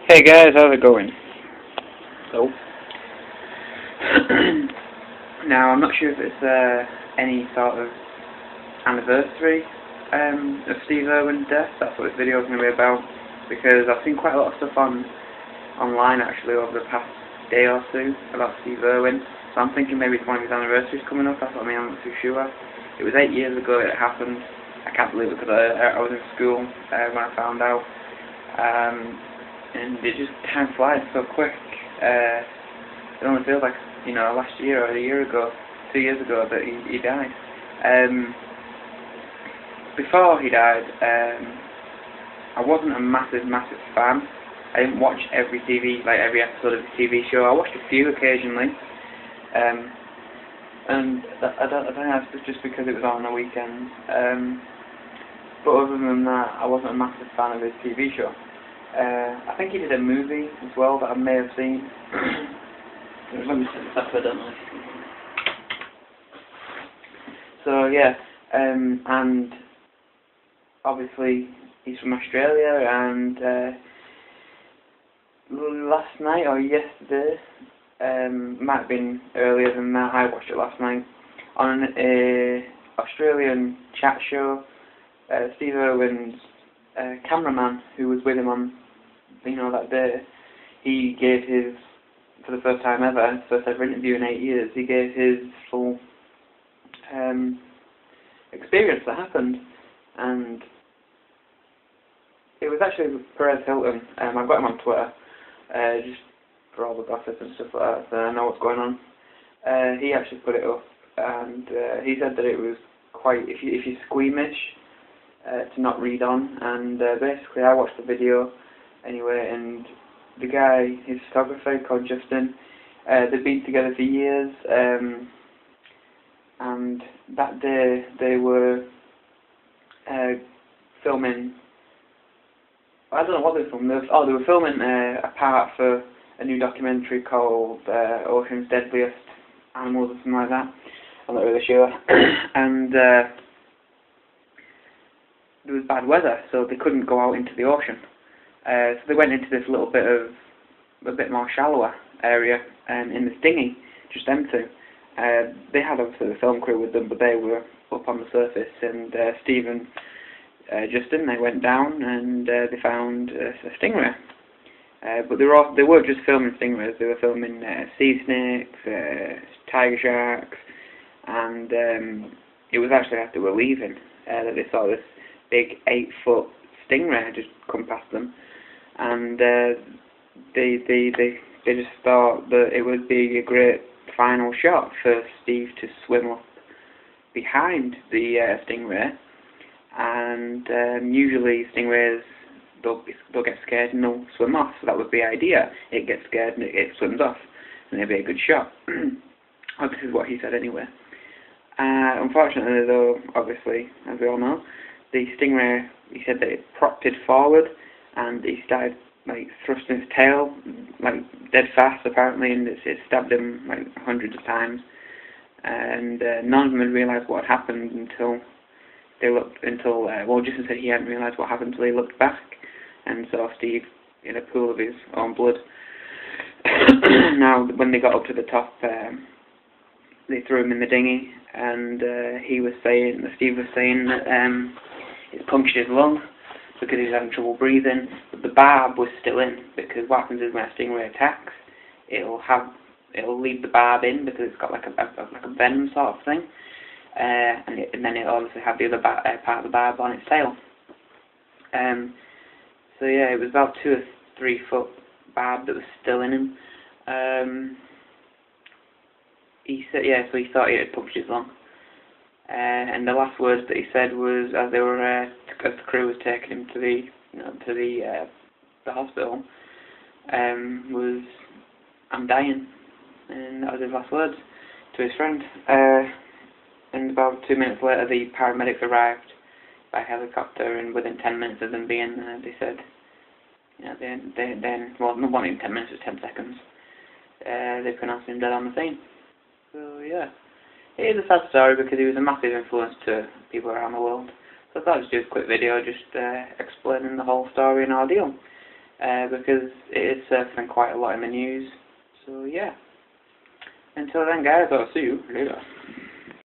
Hey guys, how's it going? So, now I'm not sure if it's any sort of anniversary of Steve Irwin's death. That's what this video is going to be about, because I've seen quite a lot of stuff online actually over the past day or two about Steve Irwin. So I'm thinking maybe it's one of his anniversaries coming up. That's what I mean. I'm not too sure. It was 8 years ago it happened. I can't believe it because I was in school when I found out. And it just, time flies so quick. It only feels like, last year or a year ago, 2 years ago that he died. Before he died, I wasn't a massive fan. I didn't watch every episode of the TV show. I watched a few occasionally. And I don't know if it's just because it was on the weekends. But other than that, I wasn't a massive fan of his TV show. I think he did a movie as well that I may have seen. Let me set this up, I don't know. So yeah, and obviously he's from Australia, and last night or yesterday, might have been earlier than that, I watched it last night, on an Australian chat show. Steve Irwin's cameraman, who was with him on, that day, he gave his, for the first time ever, his first ever interview in 8 years, he gave his full experience that happened, and it was actually Perez Hilton. I got him on Twitter, just for all the gossip and stuff like that, so I know what's going on. He actually put it up, and he said that it was quite, if you're squeamish, to not read on, and basically I watched the video anyway, and the guy, his photographer called Justin, they've been together for years, and that day they were filming, I don't know what they were filming, they were filming a part for a new documentary called Ocean's Deadliest Animals or something like that. I'm not really sure. And there was bad weather, so they couldn't go out into the ocean. So they went into this little bit of, a bit more shallower area in this dinghy, just them two. They had obviously the film crew with them, but they were up on the surface, and Steve and Justin, they went down and they found a stingray. But they weren't just filming stingrays, they were filming sea snakes, tiger sharks, and it was actually after they were leaving that they saw this big 8-foot stingray just come past them, and they just thought that it would be a great final shot for Steve to swim up behind the stingray, and usually stingrays, they'll get scared and they'll swim off, so that was the idea. It gets scared and it swims off, and it'll be a good shot. Well, this is what he said anyway. Unfortunately though, obviously, as we all know, the stingray, he said that it propped forward, and he started thrusting his tail dead fast apparently, and it stabbed him hundreds of times, and none of them had realised what had happened until Justin said he hadn't realised what happened until he looked back and saw Steve in a pool of his own blood. Now when they got up to the top, they threw him in the dinghy, and Steve was saying that it's punctured his lung because he's having trouble breathing, but the barb was still in, because what happens is when a stingray attacks, it'll leave the barb in because it's got like a venom sort of thing, and then it'll obviously have the other part of the barb on its tail. So yeah, it was about 2 or 3 foot barb that was still in him. He said, so he thought it had punctured his lung. And the last words that he said was, as they were, as the crew was taking him to the hospital, was, "I'm dying," and that was his last words to his friend. And about 2 minutes later, the paramedics arrived by helicopter, and within 10 minutes of them being there, they said, well, not even 10 minutes, it was 10 seconds. They pronounced him dead on the scene. So yeah. It is a sad story because he was a massive influence to people around the world. So I thought I'd just do a quick video just explaining the whole story and ordeal. because it is surfing quite a lot in the news. So yeah. Until then, guys, I'll see you later.